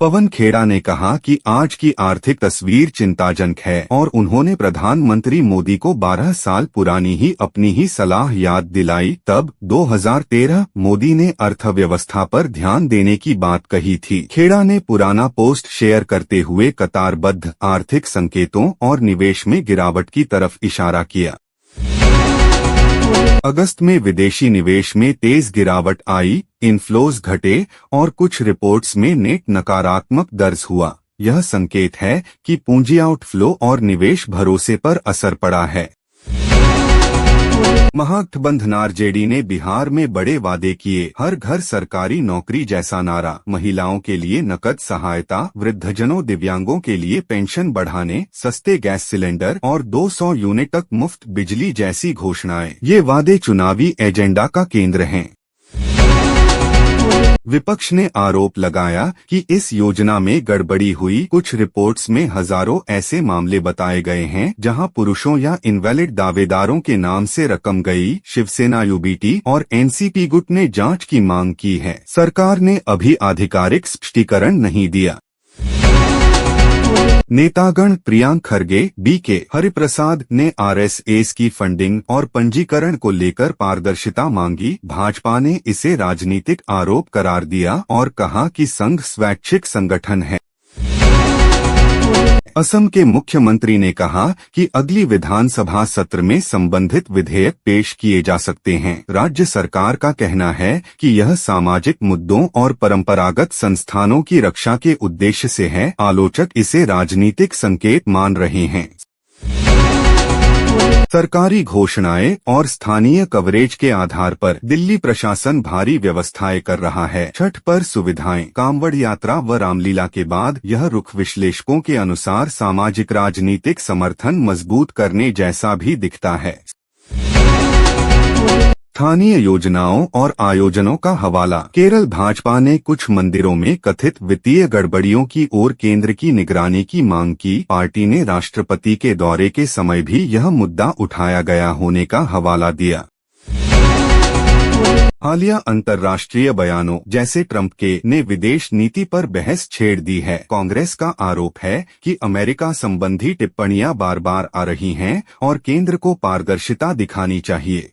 पवन खेड़ा ने कहा कि आज की आर्थिक तस्वीर चिंताजनक है और उन्होंने प्रधानमंत्री मोदी को 12 साल पुरानी ही अपनी ही सलाह याद दिलाई। तब 2013 मोदी ने अर्थव्यवस्था पर ध्यान देने की बात कही थी। खेड़ा ने पुराना पोस्ट शेयर करते हुए कतारबद्ध आर्थिक संकेतों और निवेश में गिरावट की तरफ इशारा किया। अगस्त में विदेशी निवेश में तेज गिरावट आई, इनफ्लोज घटे और कुछ रिपोर्ट्स में नेट नकारात्मक दर्ज हुआ। यह संकेत है कि पूंजी आउटफ्लो और निवेश भरोसे पर असर पड़ा है। महागठबंधन आरजेडी ने बिहार में बड़े वादे किए, हर घर सरकारी नौकरी जैसा नारा, महिलाओं के लिए नकद सहायता, वृद्धजनों दिव्यांगों के लिए पेंशन बढ़ाने, सस्ते गैस सिलेंडर और 200 यूनिट तक मुफ्त बिजली जैसी घोषणाएं। ये वादे चुनावी एजेंडा का केंद्र हैं। विपक्ष ने आरोप लगाया कि इस योजना में गड़बड़ी हुई। कुछ रिपोर्ट्स में हजारों ऐसे मामले बताए गए हैं जहां पुरुषों या इनवैलिड दावेदारों के नाम से रकम गई। शिवसेना, यूबीटी और एनसीपी गुट ने जांच की मांग की है। सरकार ने अभी आधिकारिक स्पष्टीकरण नहीं दिया। नेतागण प्रियांक खरगे, बीके हरिप्रसाद ने आरएसएस की फंडिंग और पंजीकरण को लेकर पारदर्शिता मांगी। भाजपा ने इसे राजनीतिक आरोप करार दिया और कहा कि संघ स्वैच्छिक संगठन है। असम के मुख्यमंत्री ने कहा कि अगली विधानसभा सत्र में संबंधित विधेयक पेश किए जा सकते हैं। राज्य सरकार का कहना है कि यह सामाजिक मुद्दों और परंपरागत संस्थानों की रक्षा के उद्देश्य से है। आलोचक इसे राजनीतिक संकेत मान रहे हैं। सरकारी घोषणाएं और स्थानीय कवरेज के आधार पर दिल्ली प्रशासन भारी व्यवस्थाएं कर रहा है। छठ पर सुविधाएं, कांवड़ यात्रा व रामलीला के बाद यह रुख विश्लेषकों के अनुसार सामाजिक राजनीतिक समर्थन मजबूत करने जैसा भी दिखता है। स्थानीय योजनाओं और आयोजनों का हवाला। केरल भाजपा ने कुछ मंदिरों में कथित वित्तीय गड़बड़ियों की ओर केंद्र की निगरानी की मांग की। पार्टी ने राष्ट्रपति के दौरे के समय भी यह मुद्दा उठाया गया होने का हवाला दिया। हालिया अंतर्राष्ट्रीय बयानों जैसे ट्रंप के ने विदेश नीति पर बहस छेड़ दी है। कांग्रेस का आरोप है कि अमेरिका संबंधी टिप्पणियां बार बार आ रही हैं और केंद्र को पारदर्शिता दिखानी चाहिए।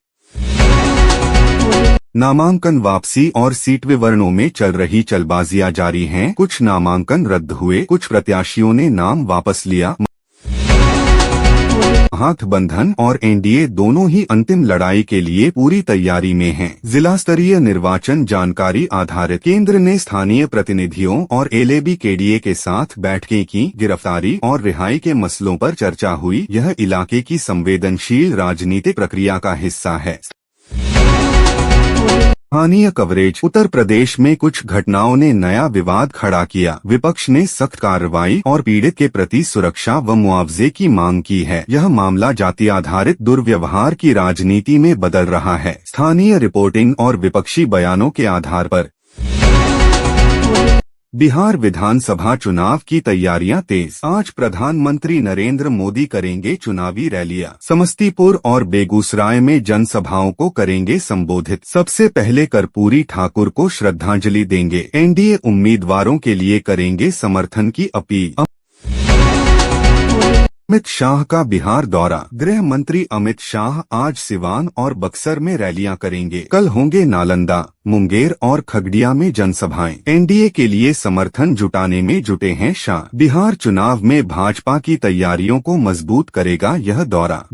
नामांकन वापसी और सीट विवरणों में चल रही चलबाजियां जारी हैं। कुछ नामांकन रद्द हुए, कुछ प्रत्याशियों ने नाम वापस लिया। महागठबंधन और एनडीए दोनों ही अंतिम लड़ाई के लिए पूरी तैयारी में हैं। जिला स्तरीय निर्वाचन जानकारी आधारित केंद्र ने स्थानीय प्रतिनिधियों और एलएबी केडीए के साथ बैठकें की। गिरफ्तारी और रिहाई के मसलों पर चर्चा हुई। यह इलाके की संवेदनशील राजनीतिक प्रक्रिया का हिस्सा है। स्थानीय कवरेज। उत्तर प्रदेश में कुछ घटनाओं ने नया विवाद खड़ा किया। विपक्ष ने सख्त कार्रवाई और पीड़ित के प्रति सुरक्षा व मुआवजे की मांग की है। यह मामला जाति आधारित दुर्व्यवहार की राजनीति में बदल रहा है। स्थानीय रिपोर्टिंग और विपक्षी बयानों के आधार पर बिहार विधानसभा चुनाव की तैयारियां तेज। आज प्रधानमंत्री नरेंद्र मोदी करेंगे चुनावी रैलियां। समस्तीपुर और बेगूसराय में जनसभाओं को करेंगे संबोधित। सबसे पहले कर्पूरी ठाकुर को श्रद्धांजलि देंगे। एनडीए उम्मीदवारों के लिए करेंगे समर्थन की अपील। अमित शाह का बिहार दौरा। गृह मंत्री अमित शाह आज सिवान और बक्सर में रैलियां करेंगे। कल होंगे नालंदा, मुंगेर और खगड़िया में जनसभाएं। एनडीए के लिए समर्थन जुटाने में जुटे हैं शाह। बिहार चुनाव में भाजपा की तैयारियों को मजबूत करेगा यह दौरा।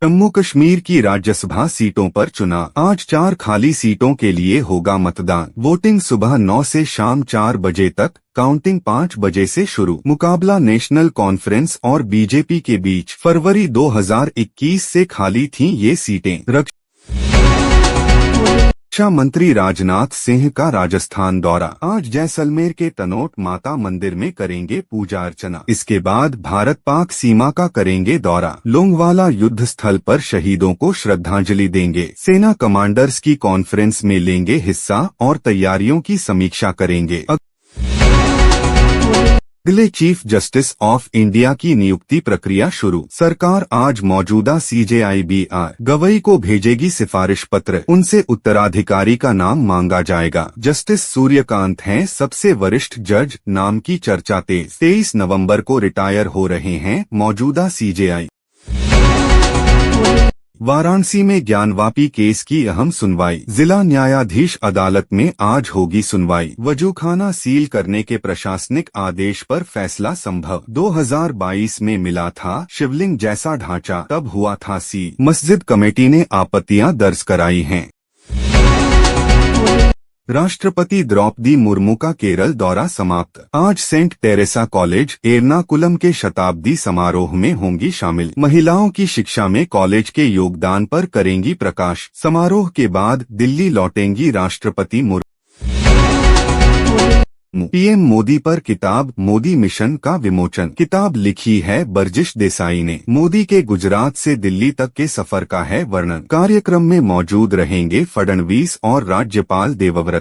जम्मू कश्मीर की राज्यसभा सीटों पर चुनाव। आज 4 खाली सीटों के लिए होगा मतदान। वोटिंग सुबह 9 से शाम 4 बजे तक, काउंटिंग 5 बजे से शुरू। मुकाबला नेशनल कॉन्फ्रेंस और बीजेपी के बीच। फरवरी 2021 से खाली थीं ये सीटें। रक्षा मंत्री राजनाथ सिंह का राजस्थान दौरा। आज जैसलमेर के तनोट माता मंदिर में करेंगे पूजा अर्चना। इसके बाद भारत पाक सीमा का करेंगे दौरा। लोंगवाला युद्ध स्थल पर शहीदों को श्रद्धांजलि देंगे। सेना कमांडर्स की कॉन्फ्रेंस में लेंगे हिस्सा और तैयारियों की समीक्षा करेंगे। अगले चीफ जस्टिस ऑफ इंडिया की नियुक्ति प्रक्रिया शुरू। सरकार आज मौजूदा CJIBR गवई को भेजेगी सिफारिश पत्र, उनसे उत्तराधिकारी का नाम मांगा जाएगा। जस्टिस सूर्यकांत हैं सबसे वरिष्ठ जज, नाम की चर्चा तेज। 23 नवंबर को रिटायर हो रहे हैं मौजूदा CJI। वाराणसी में ज्ञानवापी केस की अहम सुनवाई। जिला न्यायाधीश अदालत में आज होगी सुनवाई। वजूखाना सील करने के प्रशासनिक आदेश पर फैसला संभव। 2022 में मिला था शिवलिंग जैसा ढांचा, तब हुआ था सील। मस्जिद कमेटी ने आपत्तियां दर्ज कराई हैं। राष्ट्रपति द्रौपदी मुर्मू का केरल दौरा समाप्त। आज सेंट टेरेसा कॉलेज एर्नाकुलम के शताब्दी समारोह में होंगी शामिल। महिलाओं की शिक्षा में कॉलेज के योगदान पर करेंगी प्रकाश। समारोह के बाद दिल्ली लौटेंगी राष्ट्रपति मुर्मू। पीएम मोदी पर किताब मोदी मिशन का विमोचन। किताब लिखी है बर्जिश देसाई ने। मोदी के गुजरात से दिल्ली तक के सफर का है वर्णन। कार्यक्रम में मौजूद रहेंगे फडणवीस और राज्यपाल देवव्रत।